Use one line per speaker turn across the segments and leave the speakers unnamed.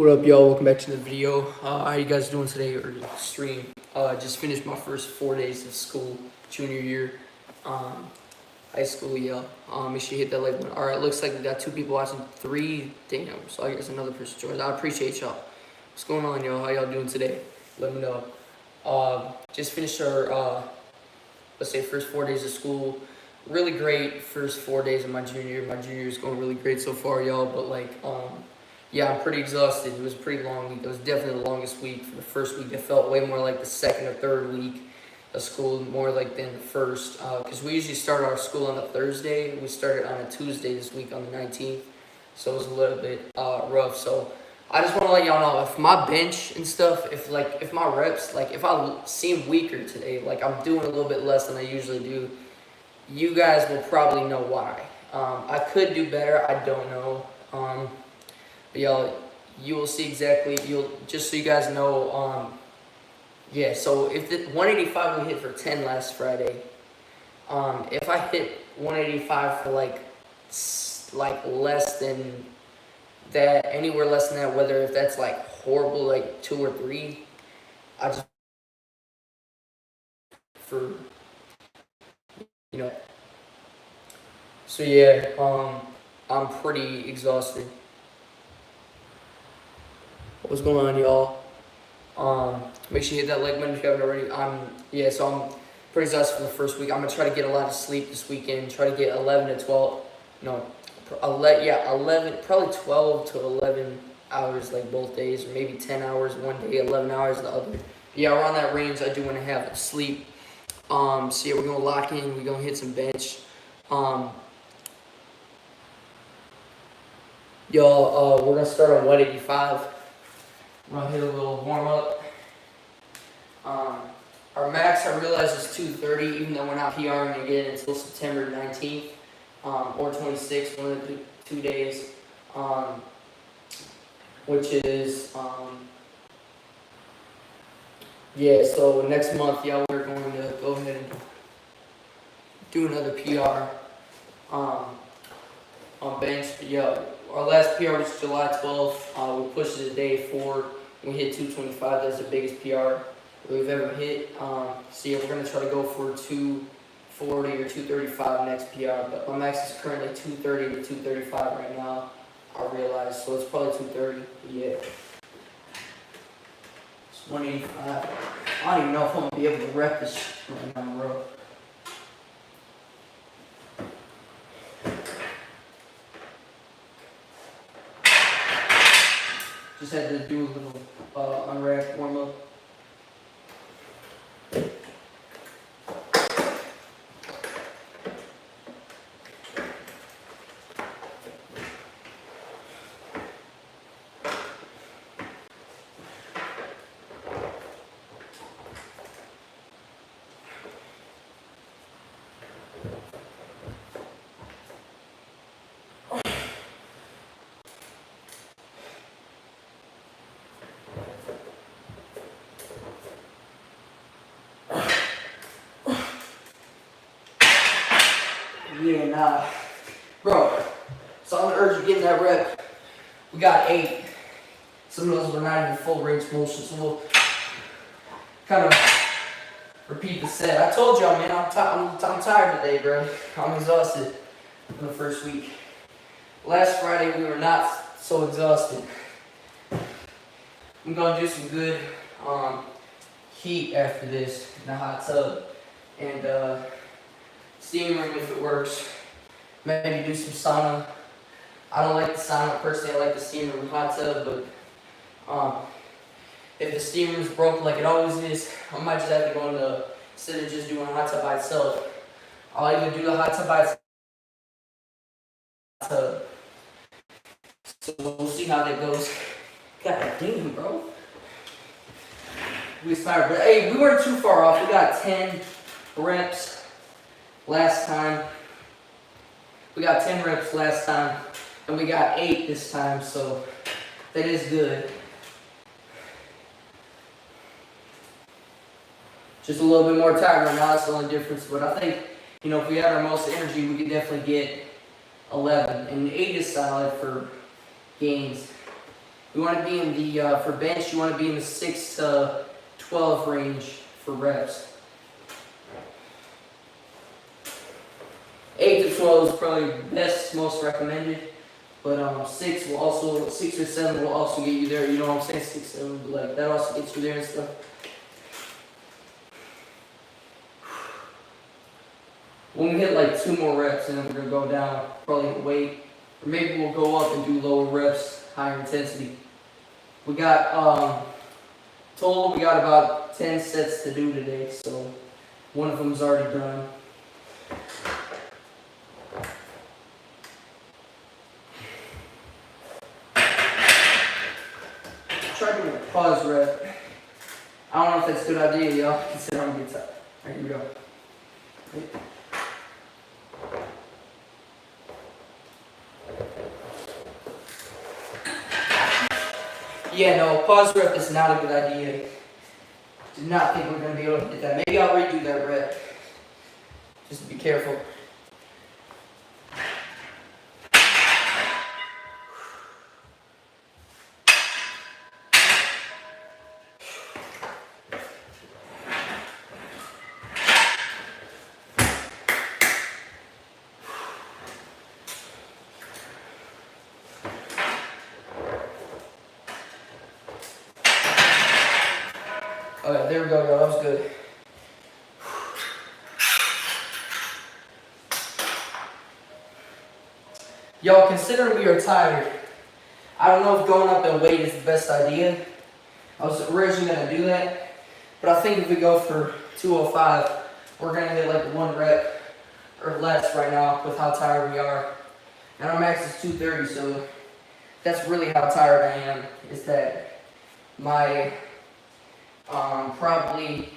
What up, y'all? Welcome back to the video. How you guys doing today, or stream? Just finished my first 4 days of school, junior year, high school, yeah. Make sure you hit that like button. All right, looks like we got 2 people watching, 3, damn, so I guess another person joined. I appreciate y'all. What's going on, y'all? How y'all doing today? Let me know. Just finished our, let's say, first 4 days of school. Really great first 4 days of my junior year. My junior year is going really great so far, y'all, but yeah, I'm pretty exhausted. It was a pretty long week. It was definitely the longest week. For the first week, it felt way more like the second or third week of school, more like than the first. Because we usually start our school on a Thursday. We started on a Tuesday this week on the 19th. So it was a little bit rough. So I just want to let y'all know, if my bench and stuff, if my reps, if I seem weaker today, like I'm doing a little bit less than I usually do, you guys will probably know why. I could do better. I don't know. But y'all, you will see exactly, just so you guys know, yeah, so if the 185 we hit for 10 last Friday, if I hit 185 for like less than that, anywhere less than that, whether if that's like horrible, like 2 or 3, I just, for, you know, so yeah, I'm pretty exhausted. What's going on, y'all? Make sure you hit that like button if you haven't already. Yeah, so I'm pretty exhausted for the first week. I'm gonna try to get a lot of sleep this weekend. Try to get 11 to 12. No, 11, probably 12 to 11 hours, like both days, or maybe 10 hours one day, 11 hours the other. Yeah, around that range, I do want to have sleep. So yeah, we're gonna lock in. We're gonna hit some bench. Y'all, we're gonna start on 185. We're gonna hit a little warm up. Our max, I realize, is 230, even though we're not PRing again until September 19th or 26th, one of the 2 days, which is, yeah, so next month, yeah, we're going to go ahead and do another PR on bench. Yeah, our last PR was July 12th. We pushed it a day forward. We hit 225. That's the biggest PR we've ever hit. So yeah, we're gonna try to go for 240 or 235 next PR. But my max is currently 230 to 235 right now. I realize, so it's probably 230. Yeah, it's 185. I don't even know if I'm gonna be able to rep this right now, bro. Just had to do a little unwrap warm up. Yeah, nah. Bro, so on the urge of getting that rep, we got 8. Some of those were not even full range motion, so we'll kind of repeat the set. I told y'all, man, I'm tired today, bro. I'm exhausted from the first week. Last Friday, we were not so exhausted. I'm going to do some good heat after this in the hot tub. And steam room if it works. Maybe do some sauna. I don't like the sauna personally. I like the steam room hot tub, but if the steam room's broken like it always is, I might just have to go into, instead of just doing a hot tub by itself, I'll even do the hot tub by itself. So we'll see how that goes. God damn, bro. We started, but hey, we weren't too far off. We got 10 reps last time. We got 10 reps last time, and we got 8 this time, so that is good. Just a little bit more tired right now, that's the only difference, but I think, if we had our most energy, we could definitely get 11, and 8 is solid for gains. We want to be in the, for bench, you want to be in the 6 to 12 range for reps. 8 to 12 is probably best, most recommended. But 6 or 7 will also get you there. You know what I'm saying? 6, 7, like that also gets you there and stuff. When we hit like 2 more reps, and then we're gonna go down, probably weight, or maybe we'll go up and do lower reps, higher intensity. We got total. We got about 10 sets to do today, so one of them's already done. Try doing a pause rep. I don't know if that's a good idea, y'all. Consider I'm gonna get tired. Alright, here we go. Yeah, no, pause rep is not a good idea. Did not think we're gonna be able to hit that. Maybe I'll redo that rep. Just be careful. Alright, there we go, y'all. That was good. Y'all, considering we are tired, I don't know if going up in weight is the best idea. I was originally going to do that, but I think if we go for 205, we're going to hit like 1 rep or less right now with how tired we are. And our max is 230, so that's really how tired I am, is that my probably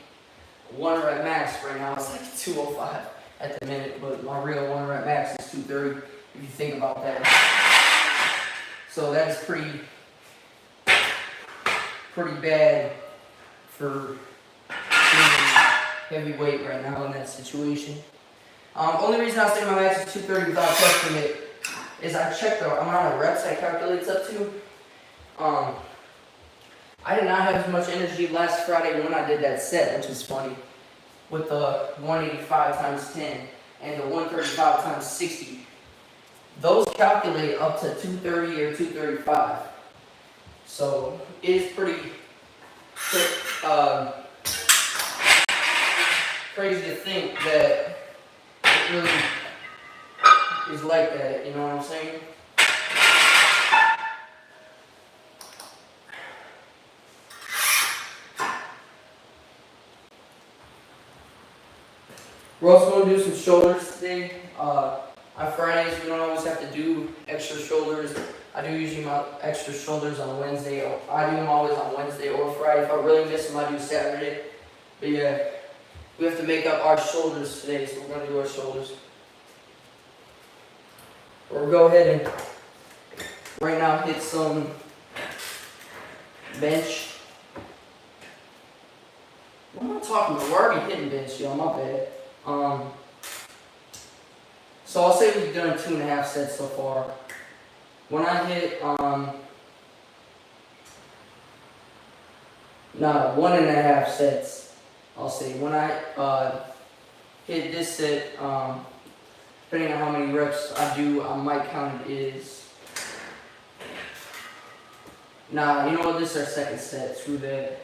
1 rep max right now is like 205 at the minute, but my real 1 rep max is 230 if you think about that. So that's pretty bad for heavy weight right now in that situation. Only reason I say my max is 230 without testing it is I checked the amount of reps I calculates up to. I did not have as much energy last Friday when I did that set, which is funny, with the 185 times 10 and the 135 times 60. Those calculate up to 230 or 235. So it is pretty crazy to think that it really is like that, you know what I'm saying? We're also going to do some shoulders today. On Fridays, we don't always have to do extra shoulders. I do usually my extra shoulders on Wednesday. I do them always on Wednesday or Friday. If I really miss them, I do Saturday. But yeah, we have to make up our shoulders today, so we're going to do our shoulders. We'll go ahead and right now hit some bench. What am I talking about? We're already hitting bench, y'all. My bad. So I'll say we've done 2.5 sets so far. When I hit 1.5 sets, I'll say when I hit this set, depending on how many reps I do, I might count it as. Nah, you know what? This is our second set. Screw that.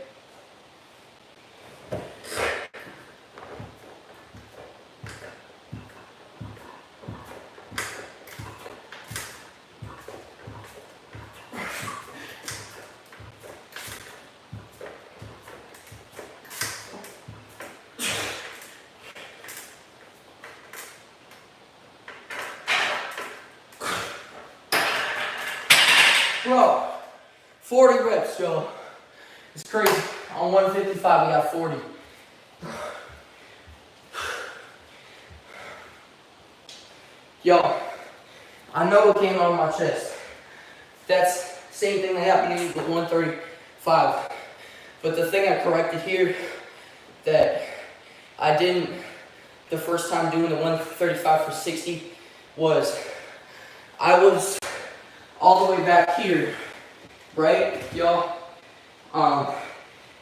Bro, 40 reps, y'all. It's crazy. On 155, we got 40. Y'all, I know it came out of my chest. That's the same thing that happened to me with 135. But the thing I corrected here that I didn't the first time doing the 135 for 60 was I was all the way back here right, y'all?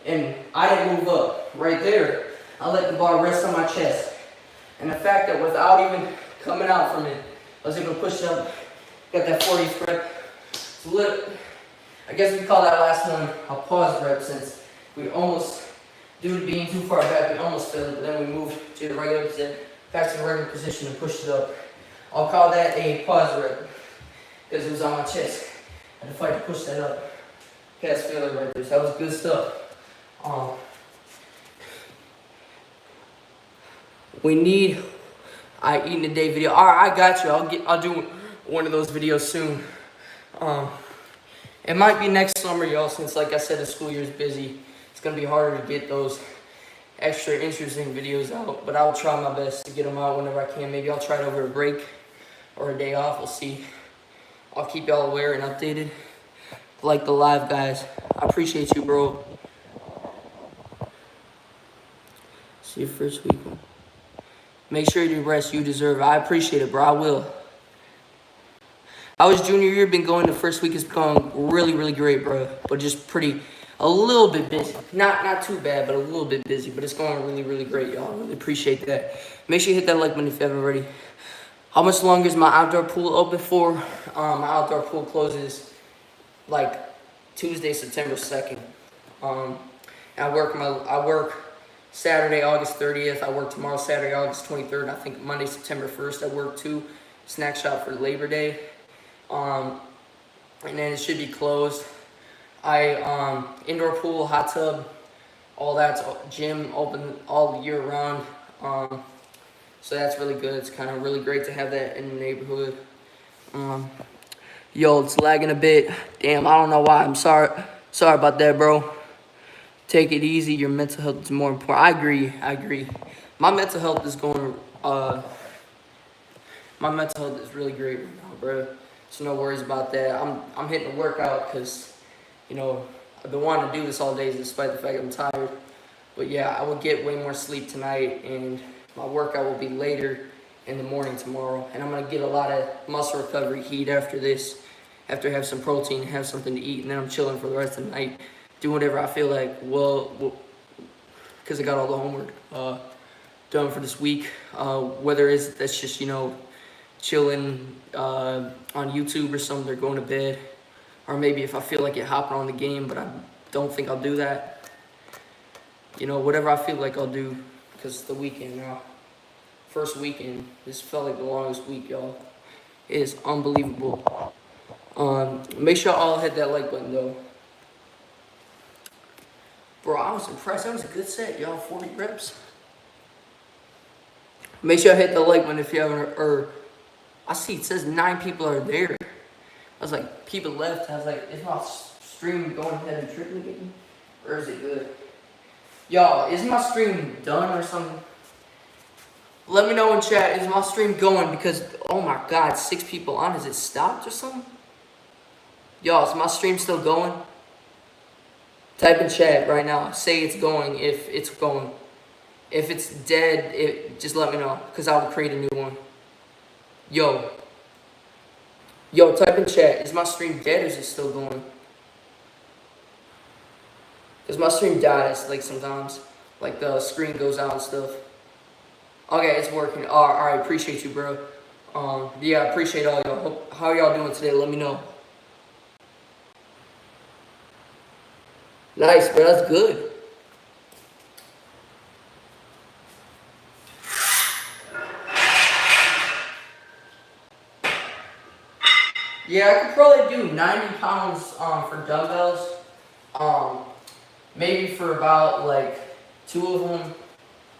And I didn't move up. Right there, I let the bar rest on my chest. And the fact that without even coming out from it, I was able to push it up, got that 40th rep. It's a little, I guess we call that last one a pause rep, since we almost, due to being too far back, we almost failed it, but then we moved to the regular position, back to the regular position and pushed it up. I'll call that a pause rep, because it was on my chest. I had to fight to push that up. Past failure right there, so that was good stuff. We need I eat in a day video. Alright, I got you. I'll do one of those videos soon. It might be next summer, y'all, since like I said, the school year is busy. It's gonna be harder to get those extra interesting videos out, but I'll try my best to get them out whenever I can. Maybe I'll try it over a break or a day off. We'll see. I'll keep y'all aware and updated. Like the live, guys. I appreciate you, bro. See you first week. Make sure you rest. You deserve it. I appreciate it, bro. I will. How was junior year? Been going. The first week is going really, really great, bro. But just a little bit busy. Not too bad, but a little bit busy. But it's going really, really great, y'all. Really appreciate that. Make sure you hit that like button if you haven't already. How much longer is my outdoor pool open for? My outdoor pool closes like Tuesday, September 2nd. I work Saturday, August 30th. I work tomorrow, Saturday, August 23rd. I think Monday, September 1st. I work too. Snack shop for Labor Day. And then it should be closed. Indoor pool, hot tub, all that's gym open all year round. So that's really good. It's kind of really great to have that in the neighborhood. Yo, it's lagging a bit. Damn, I don't know why. I'm sorry about that, bro. Take it easy. Your mental health is more important. I agree. My mental health is my mental health is really great right now, bro. So no worries about that. I'm hitting a workout because, you know, I've been wanting to do this all day despite the fact I'm tired. But yeah, I will get way more sleep tonight, and my workout will be later in the morning tomorrow. And I'm gonna get a lot of muscle recovery heat after this, after I have some protein, have something to eat, and then I'm chilling for the rest of the night, do whatever I feel like. Well, because I got all the homework done for this week. Whether that's just, you know, chilling on YouTube or something, or going to bed, or maybe if I feel like it, hopping on the game, but I don't think I'll do that. You know, whatever I feel like I'll do, because it's the weekend now. First weekend. This felt like the longest week, y'all. It is unbelievable. Make sure y'all hit that like button, though. Bro, I was impressed. That was a good set, y'all. 40 reps. Make sure I hit the like button if you haven't, or I see it says 9 people are there. I was like, people left. I was like, is my stream going ahead and tripping again? Or is it good? Y'all, is my stream done or something? Let me know in chat. Is my stream going? Because, oh my God, 6 people on. Is it stopped or something? Y'all, is my stream still going? Type in chat right now. Say it's going if it's going. If it's dead, just let me know. Because I will create a new one. Yo, type in chat. Is my stream dead or is it still going? Because my stream dies, like, sometimes. Like, the screen goes out and stuff. Okay, it's working. Alright, appreciate you, bro. Yeah, appreciate all y'all. How y'all doing today? Let me know. Nice, bro. That's good. Yeah, I could probably do 90 pounds for dumbbells. Maybe for about like 2 of them.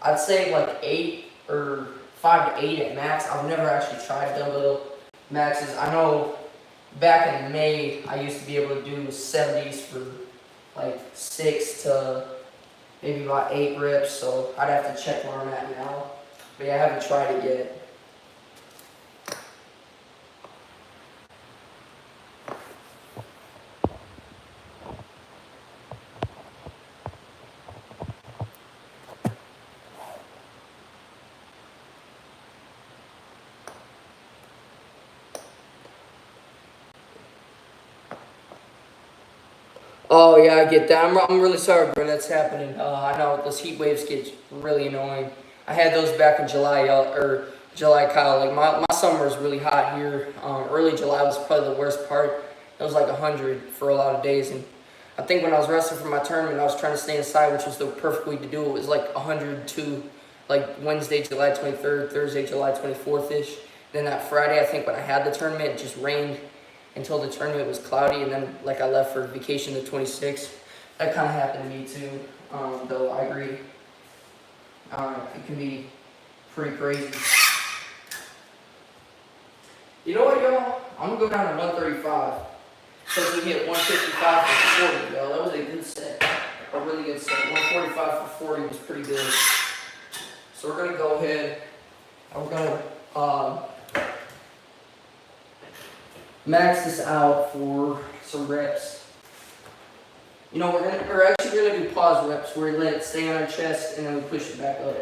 I'd say like 8 or 5 to 8 at max. I've never actually tried dumbbell maxes. I know back in May I used to be able to do 70s for like 6 to maybe about 8 reps. So I'd have to check where I'm at now. But yeah, I haven't tried it yet. Oh yeah, I get that. I'm really sorry, bro. That's happening. I know those heat waves get really annoying. I had those back in July, or July, Kyle. Like my summer is really hot here. Early July was probably the worst part. It was like 100 for a lot of days, and I think when I was resting for my tournament, I was trying to stay inside, which was the perfect week to do it. It was like 102, like Wednesday, July 23rd, Thursday, July 24th ish. Then that Friday, I think when I had the tournament, it just rained until the tournament was cloudy, and then like I left for vacation the 26th. That kind of happened to me too. Though I agree, it can be pretty crazy. You know what, y'all? I'm gonna go down to 135. Since we hit 155 for 40, y'all. That was a good set, a really good set. 145 for 40 was pretty good. So we're gonna go ahead and we're gonna max this out for some reps. You know, we're actually gonna do pause reps where we let it stay on our chest and then we push it back up.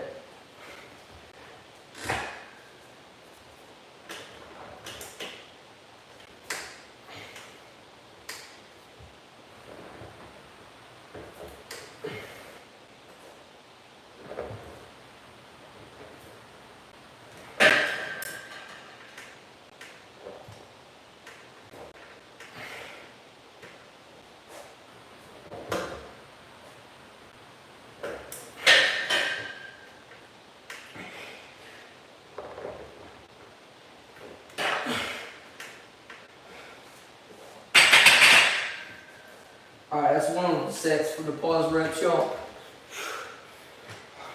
Alright, that's one of the sets for the pause reps, y'all.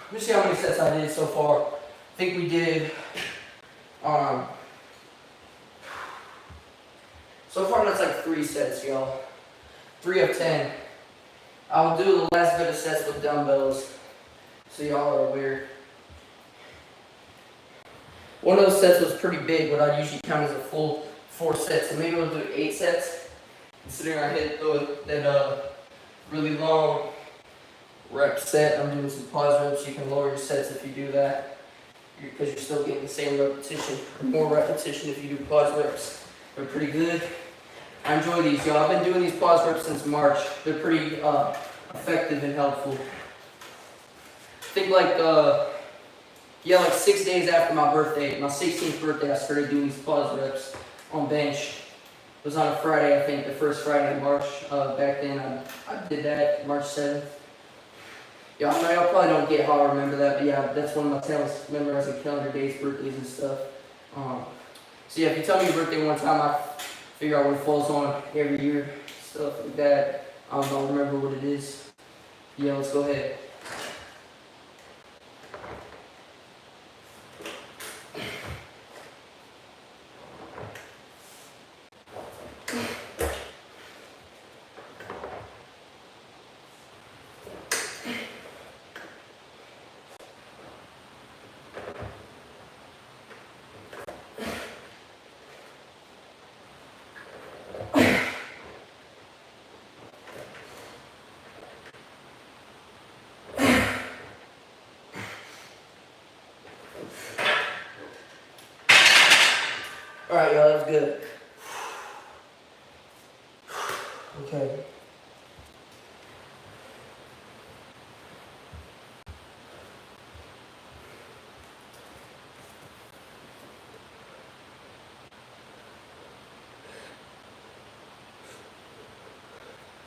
Let me see how many sets I did so far. I think we did, so far that's like 3 sets, y'all. 3 of 10. I'll do the last bit of sets with dumbbells, so y'all are aware. One of those sets was pretty big, what I usually count as a full 4 sets, so maybe we'll do 8 sets. Considering I hit that really long rep set, I'm doing some pause reps. You can lower your sets if you do that, because you're still getting the same repetition, or more repetition if you do pause reps. They're pretty good. I enjoy these, y'all. I've been doing these pause reps since March. They're pretty effective and helpful. I think like 6 days after my birthday, my 16th birthday, I started doing these pause reps on bench. It was on a Friday, I think, the first Friday in March. Back then, I did that March 7th. Yeah, I know y'all probably don't get how I remember that, but yeah, that's one of my talents, memorizing calendar dates, birthdays, and stuff. So yeah, if you tell me your birthday one time, I figure out what it falls on every year, stuff like that. I don't remember what it is. Yeah, let's go ahead. Alright, y'all, that's good. Okay.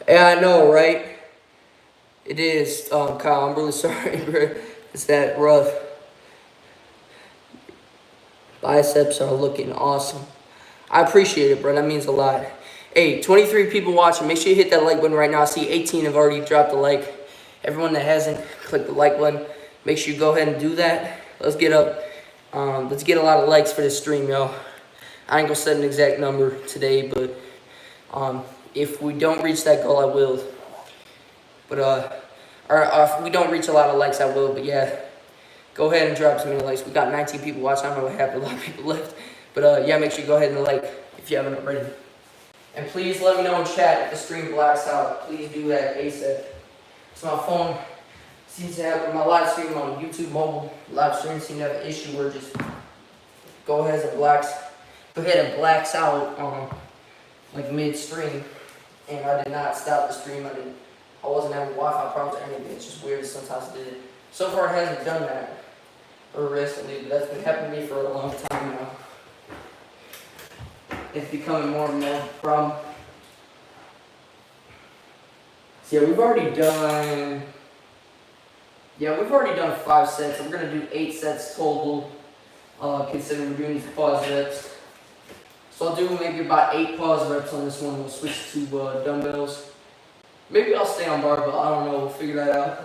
Yeah, I know, right? It is, Kyle. I'm really sorry, bro. It's that rough. Biceps are looking awesome. I appreciate it, bro. That means a lot. Hey, 23 people watching. Make sure you hit that like button right now. I see 18 have already dropped a like. Everyone that hasn't, click the like button. Make sure you go ahead and do that. Let's get up. Let's get a lot of likes for this stream, y'all. I ain't gonna set an exact number today, but if we don't reach that goal, I will. But or if we don't reach a lot of likes, I will. But yeah, go ahead and drop some many likes. We got 19 people watching. I don't know what happened. A lot of people left. But yeah, make sure you go ahead and like if you haven't already. And please let me know in chat if the stream blacks out. Please do that ASAP. So my phone seems to have my live stream on YouTube mobile. Live stream seems to have an issue where it just go ahead and blacks out like midstream. and I did not stop the stream. I wasn't having Wi-Fi problems or anything. It's just weird. Sometimes it did. So far, it hasn't done that recently, but that's been happening to me for a long time now. It's becoming more and more of a problem. So yeah, we've already done 5 sets. We're gonna do 8 sets total, considering we're doing these pause reps. So I'll do maybe about 8 pause reps on this one. We'll switch to dumbbells. Maybe I'll stay on barbell. I don't know. We'll figure that out.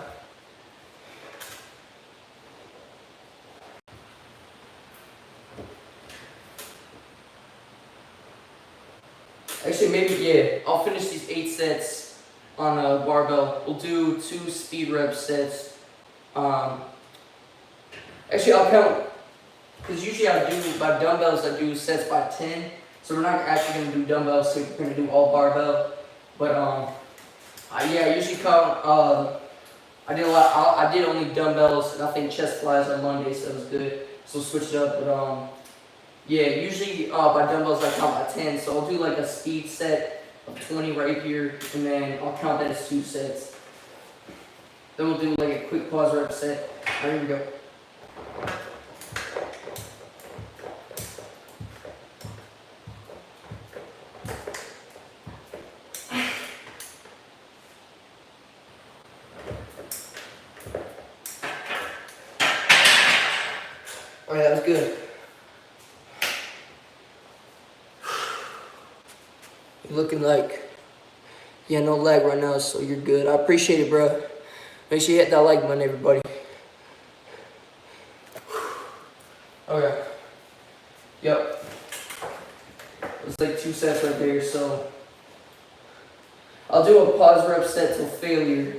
Actually, maybe, yeah, I'll finish these 8 sets on a barbell. We'll do 2 speed rep sets. Actually, I'll count, because usually by dumbbells, I do sets by 10. So we're not actually going to do dumbbells, so we're going to do all barbell. But, yeah, I usually count, I did only dumbbells, and I think chest flies on Monday, so it was good. So we'll switch it up, but, yeah, usually by dumbbells I count by 10, so I'll do like a speed set of 20 right here, and then I'll count that as 2 sets. Then we'll do like a quick pause rep set. Alright, here we go. Alright, that was good. You're looking like, yeah, no lag right now, so you're good. I appreciate it, bro. Make sure you hit that like button, everybody. Okay. Yep. It's like 2 sets right there, so I'll do a pause rep set till failure,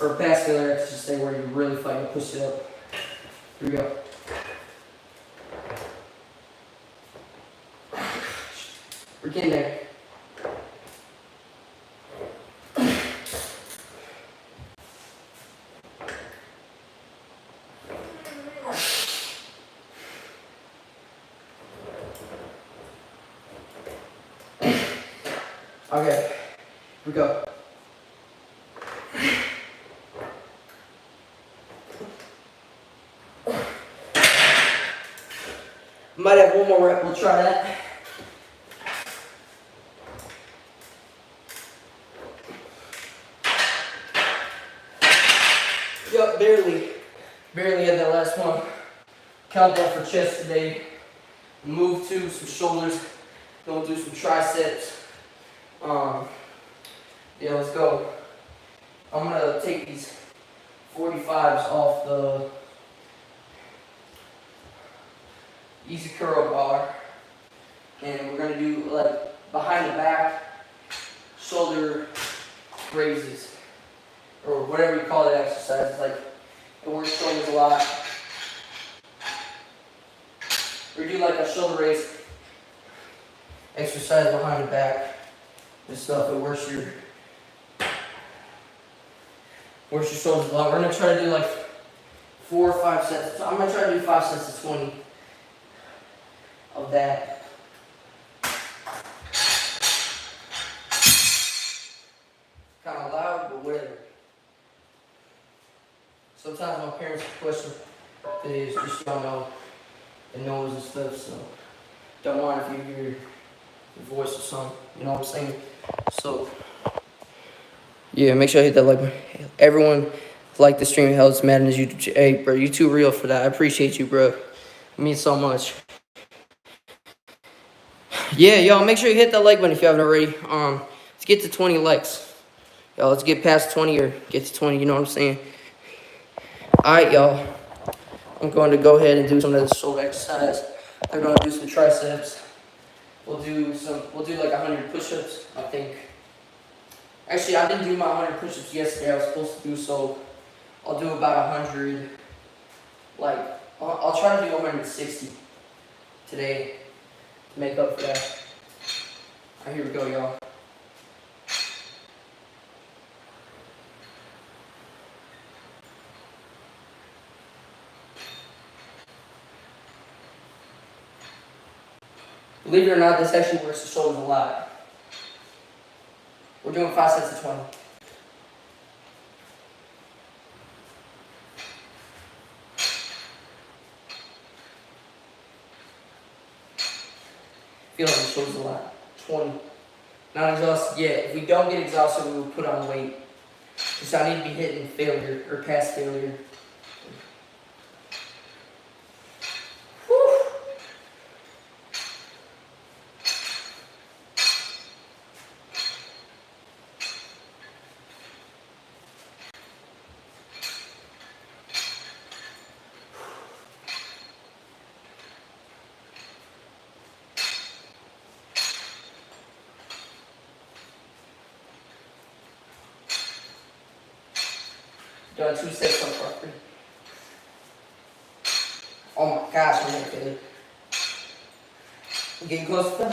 or past failure, I should say, where you're really fighting to push it up. Here we go. We're getting there. Okay, here we go. Might have one more rep, we'll try that. Yup, barely had that last one. Countdown for chest today. Move to some shoulders. Then we'll do some triceps. Yeah, let's go. I'm gonna take these 45s off the easy curl bar, and we're gonna do like behind the back shoulder raises, or whatever you call that exercise. It's like it works shoulders a lot. We do like a shoulder raise exercise behind the back. This stuff, it works your shoulders a lot. We're gonna try to do like 4 or 5 sets. So I'm gonna try to do 5 sets of 20 of that. Kind of loud, but whatever. Sometimes my parents question videos just so y'all know the noise and stuff, so don't mind if you hear your voice or something, you know what I'm saying? So, yeah, make sure I hit that like button. Everyone like the stream, helps Madden's YouTube. Hey, bro, you too real for that. I appreciate you, bro. It means so much. Yeah, y'all, make sure you hit that like button if you haven't already. Let's get to 20 likes. Y'all, let's get past 20 or get to 20, you know what I'm saying? Alright, y'all. I'm going to go ahead and do some of this shoulder exercise. I'm going to do some triceps. We'll do like 100 push-ups, I think. Actually, I didn't do my 100 push-ups yesterday. I was supposed to do so. I'll do about 100. Like, I'll try to do 160 today to make up for that. Alright, here we go, y'all. Believe it or not, this actually works the shoulders a lot. We're doing 5 sets of 20. Feel like it shows a lot. 20. Not exhausted yet. If we don't get exhausted, we will put on weight. Because I need to be hitting failure or past failure. Whew. Done 2 sets so far. Oh my gosh, I'm gonna fail. I'm getting close to done.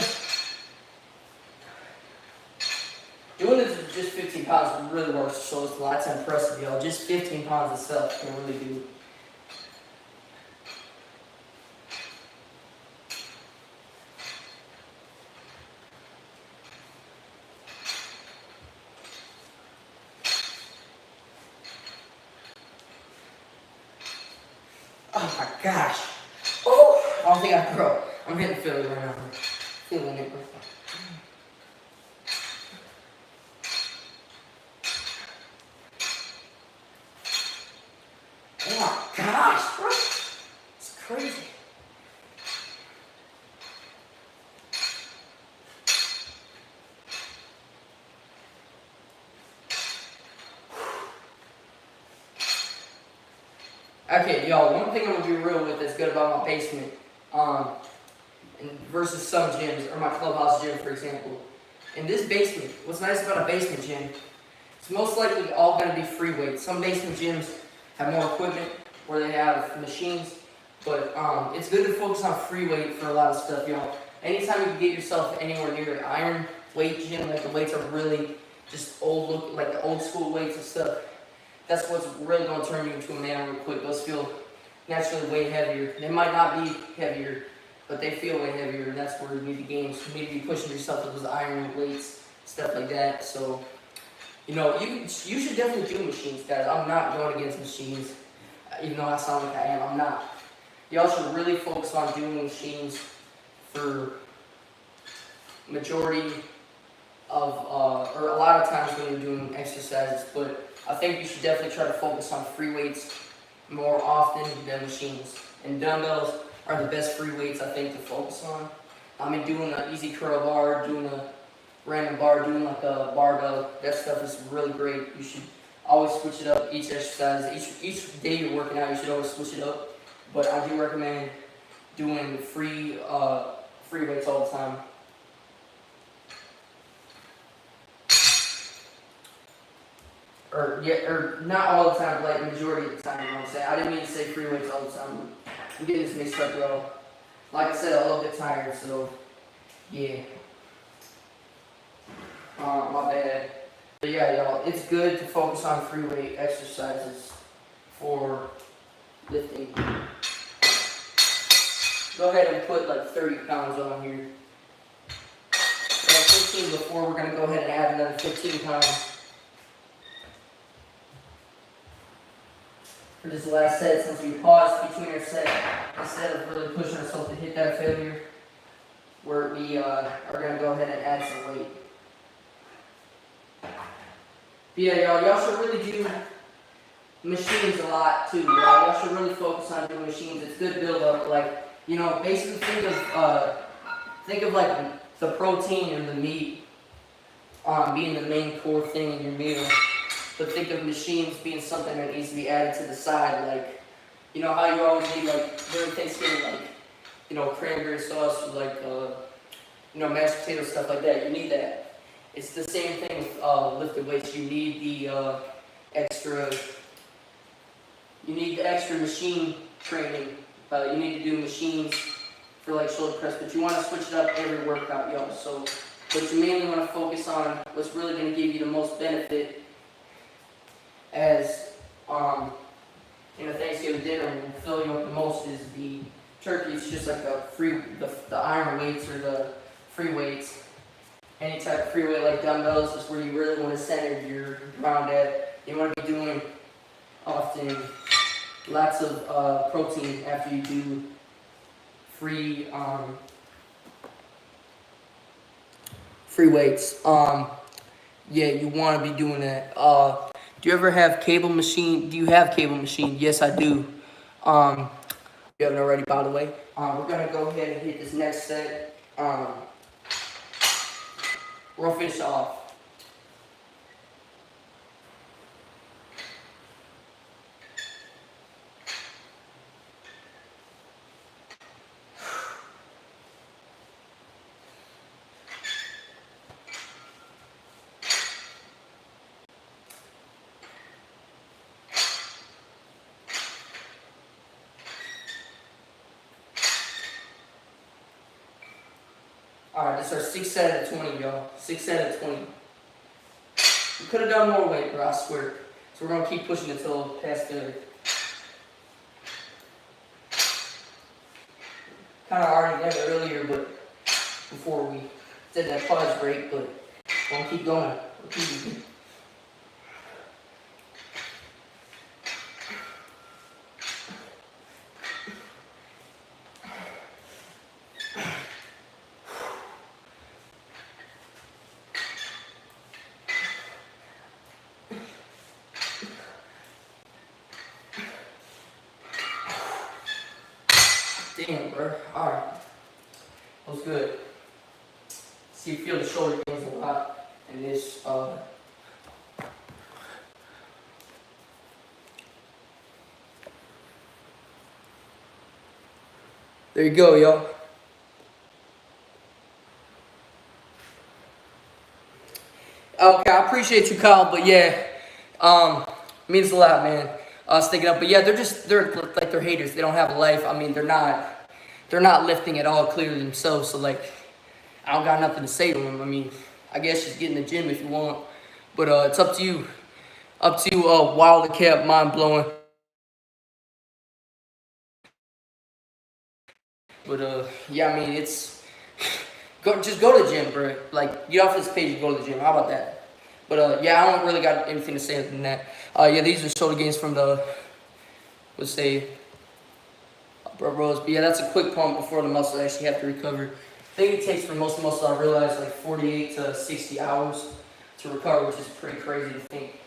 Doing this with just 15 pounds really works, so it's a lot of impressive, y'all. Just 15 pounds itself can really do. Oh my gosh. Oh, I don't think I can grow. I'm hitting failure right now. Feeling it. Oh my gosh, bro. It's crazy. Okay, y'all, one thing I'm gonna be real with that's good about my basement, and versus some gyms, or my clubhouse gym, for example. In this basement, what's nice about a basement gym, it's most likely all gonna be free weights. Some basement gyms have more equipment, where they have machines, but it's good to focus on free weight for a lot of stuff, y'all. Anytime you can get yourself anywhere near an iron weight gym, like the weights are really just old look, like the old school weights and stuff, that's what's really going to turn you into a man real quick. Those feel naturally way heavier. They might not be heavier, but they feel way heavier, and that's where you need to gain. So you need to be pushing yourself with those iron weights, stuff like that. So, you know, you should definitely do machines, guys. I'm not going against machines, even though I sound like I am. I'm not. Y'all should really focus on doing machines for majority of, or a lot of times when you're doing exercises, but I think you should definitely try to focus on free weights more often than machines. And dumbbells are the best free weights, I think, to focus on. I mean, doing an easy curl bar, doing a random bar, doing like a barbell, that stuff is really great. You should always switch it up each exercise. Each day you're working out, you should always switch it up. But I do recommend doing free weights all the time. Or not all the time, but like majority of the time, you know what I'm saying? I didn't mean to say free weights all the time. I'm getting this mixed up, y'all. Like I said, I'm a little bit tired, so yeah. My bad. But yeah, y'all, it's good to focus on free weight exercises for lifting. Go ahead and put like 30 pounds on here. We had 15 before, we're gonna go ahead and add another 15 pounds. For this last set, since we paused between our set, instead of really pushing ourselves to hit that failure, we are going to go ahead and add some weight. But yeah, y'all should really do machines a lot too, y'all should really focus on doing machines. It's good build up, like, you know, basically think of like the protein and the meat being the main core thing in your meal. But think of machines being something that needs to be added to the side, like, you know how you always need, like, during Thanksgiving, like, you know, cranberry sauce, or like, you know, mashed potato, stuff like that. You need that. It's the same thing with lifted weights. You need the extra machine training. You need to do machines for like shoulder press, but you want to switch it up every workout, y'all. So what you mainly want to focus on, what's really going to give you the most benefit as in a Thanksgiving dinner, will fill you up the most is the turkey. It's just like the iron weights or the free weights. any type of free weight like dumbbells is where you really want to center your ground at. You want to be doing often lots of protein after you do free free weights. Yeah, you want to be doing that. Do you ever have cable machine? Do you have cable machine? Yes, I do. You haven't already, by the way. We're gonna go ahead and hit this next set. We're gonna finish off. Alright, this is our 6th set out of 20, y'all. 6th set out of 20. We could have done more weight, bro, I swear. So we're gonna keep pushing until past failure. Kind of already did it earlier, but before we did that pause break, but we're gonna keep going. Damn, bro. Alright. That was good. See, you feel the shoulder gains a lot in this. There you go, y'all. Okay, I appreciate you, Kyle, but yeah, means a lot, man. Sticking up, but yeah, they're like they're haters. They don't have a life. I mean, they're not lifting at all clearly themselves. So like, I don't got nothing to say to them. I mean, I guess just get in the gym if you want, but it's up to you. Up to you. Wild the Cap, mind blowing. But yeah, I mean, it's just go to the gym, bro. Like, get off this page and go to the gym. How about that? But yeah, I don't really got anything to say other than that. Yeah, these are shoulder gains from the, let's say, upper rows. But yeah, that's a quick pump before the muscles actually have to recover. I think it takes for most muscles, I realize, like 48 to 60 hours to recover, which is pretty crazy to think.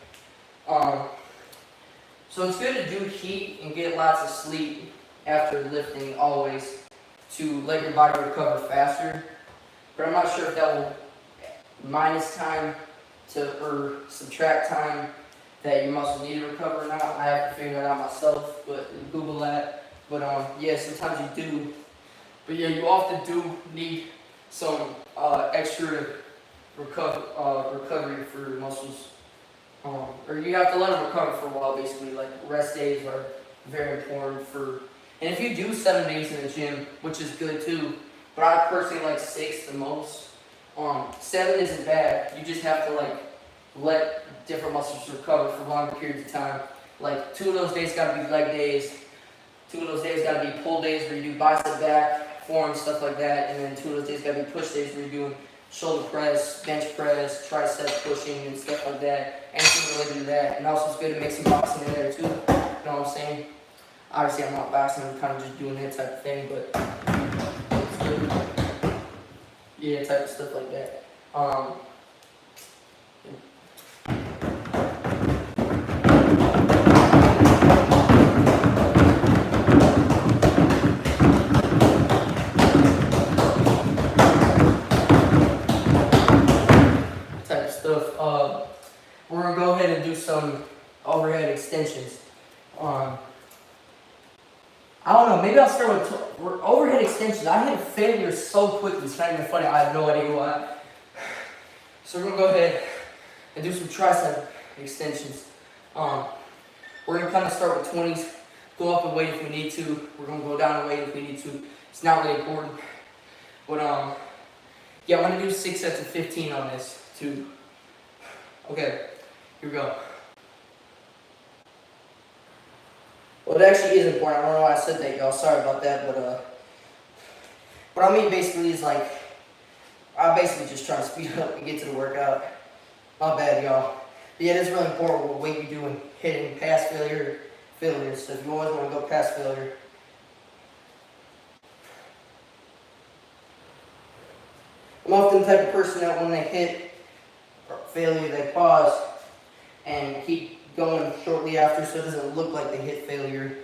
So it's good to do heat and get lots of sleep after lifting always to let your body recover faster. But I'm not sure if that will minus time or subtract time that your muscles need to recover or not. I have to figure that out myself, but Google that. But yeah, sometimes you do. But yeah, you often do need some extra recovery for your muscles. Or you have to let them recover for a while, basically. Like, rest days are very important for. And if you do 7 days in the gym, which is good too, but I personally like 6 the most. 7 isn't bad. You just have to like let different muscles recover for longer periods of time. Like, 2 of those days gotta be leg days. 2 of those days gotta be pull days where you do bicep back, forearm, stuff like that. And then 2 of those days gotta be push days where you're doing shoulder press, bench press, tricep pushing, and stuff like that. Anything related to that. And also, it's good to make some boxing in there too. You know what I'm saying? Obviously, I'm not boxing. I'm kind of just doing that type of thing, but it's good. Yeah, type of stuff like that. Type of stuff. We're gonna go ahead and do some overhead extensions. I don't know, maybe I'll start with overhead extensions. I hit failure so quickly, it's not even funny. I have no idea why. So we're gonna go ahead and do some tricep extensions. We're gonna kind of start with 20s, go up in weight if we need to. We're gonna go down in weight if we need to. It's not really important. But yeah, I'm gonna do 6 sets of 15 on this too. Okay, here we go. Well, it actually is important. I don't know why I said that, y'all. Sorry about that, but what I mean basically is like I basically just try to speed up and get to the workout. My bad, y'all. But yeah, it's really important what weight you do in hitting past failure, failures. So if you always want to go past failure, I'm often the type of person that when they hit failure, they pause and keep going shortly after so it doesn't look like they hit failure,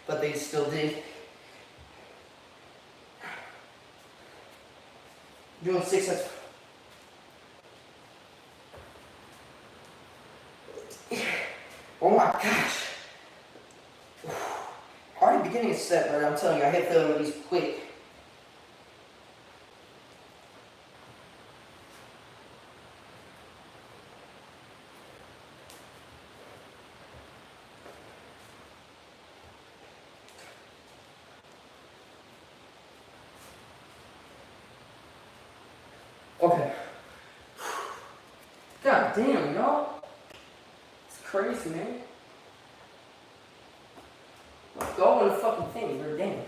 but they still did. Doing 6 sets. Oh my gosh. Already beginning a set, but I'm telling you, I hit failure with these quick. Okay. God damn, y'all. It's crazy, man. Let's go on the fucking thing, bro. Damn.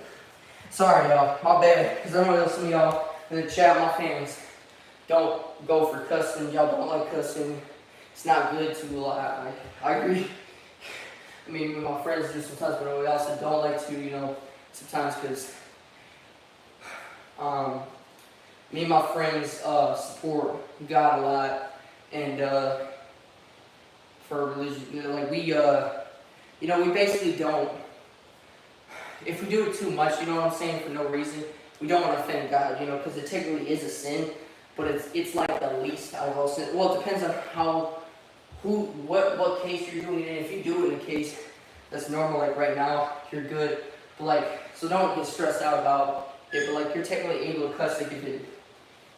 Sorry, y'all. My bad. Because I know some of y'all in the chat, my fans, don't go for cussing. Y'all don't like cussing. It's not good to lie. I agree. I mean, my friends do sometimes, but we also don't like to, sometimes because me and my friends support God a lot, and for religion, like we basically don't. If we do it too much, you know what I'm saying, for no reason, we don't want to offend God, because it technically is a sin, but it's like the least out of all sins. Well, it depends on what case you're doing it in. If you do it in a case that's normal, like right now, you're good. But so don't get stressed out about it. But you're technically able to cuss if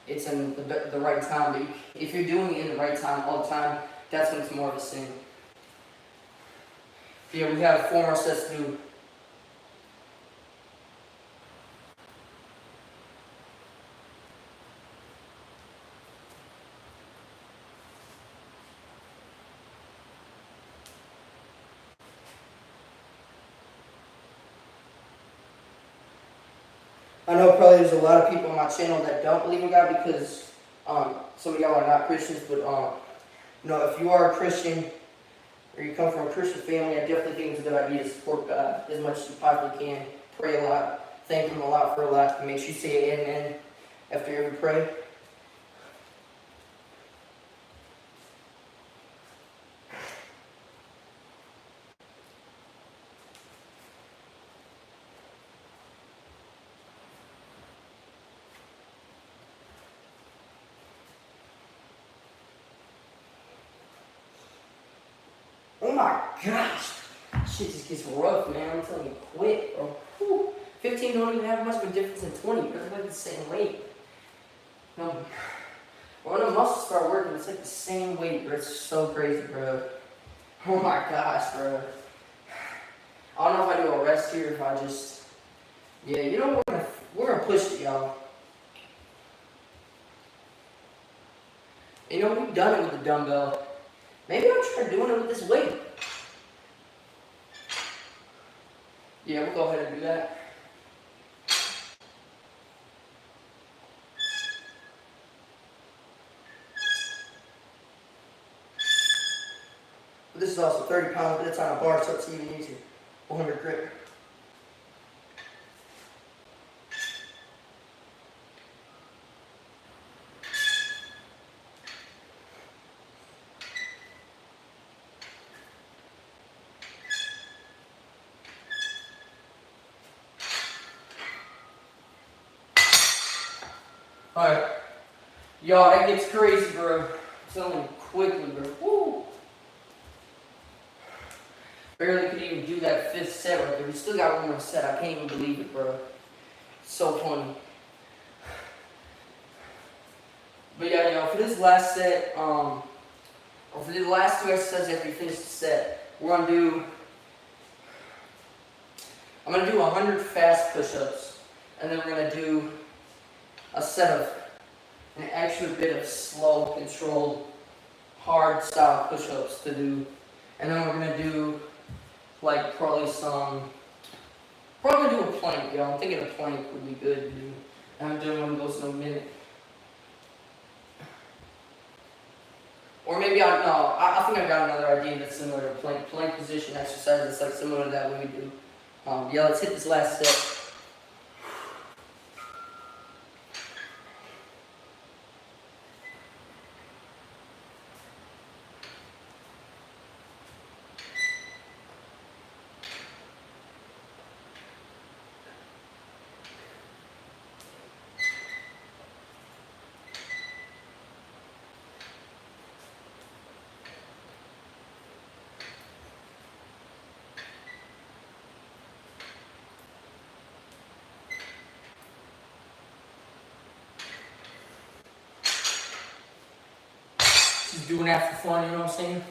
it's in the right time. But if you're doing it in the right time all the time, that's when it's more of a sin. Yeah, we have 4 more sets to do. I know probably there's a lot of people on my channel that don't believe in God because some of y'all are not Christians, but if you are a Christian or you come from a Christian family, I definitely think it's a good idea to support God as much as you possibly can. Pray a lot, thank Him a lot for a lot, and make sure you say amen after every pray. Oh my gosh, shit just gets rough, man. I'm telling you, quit, bro. Whew. 15 don't even have much of a difference than 20. They're like the same weight. No, when the muscles start working, it's like the same weight, bro. It's so crazy, bro. Oh my gosh, bro. I don't know if I do a rest here, if I just, yeah, we're gonna push it, y'all. We've done it with the dumbbell. Maybe I'll try doing it with this weight. Yeah, we'll go ahead and do that. But this is also 30 pounds, but it's on a bar, so it's even easier. 100 grip. Alright. Y'all, that gets crazy, bro. I'm telling you quickly, bro. Woo! Barely could even do that 5th set right there. We still got 1 more set. I can't even believe it, bro. It's so funny. But yeah, y'all, for this last set, or for the last 2 exercises after you finish the set, I'm gonna do 100 fast push-ups, and then we're gonna do a set of an extra bit of slow, controlled, hard style push-ups to do, and then we're gonna do probably do a plank, y'all. I'm thinking a plank would be good to do. I haven't done one of those in a minute. Or maybe I think I got another idea that's similar to plank position exercise. That's like similar to that we would do. Yeah, let's hit this last set. Just doing that for fun, you know what I'm saying?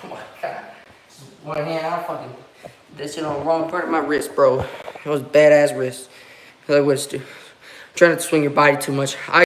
Oh my god. Just one hand, I fucking did that shit on the wrong part of my wrist, bro. It was badass wrist. Like, what's trying to swing your body too much.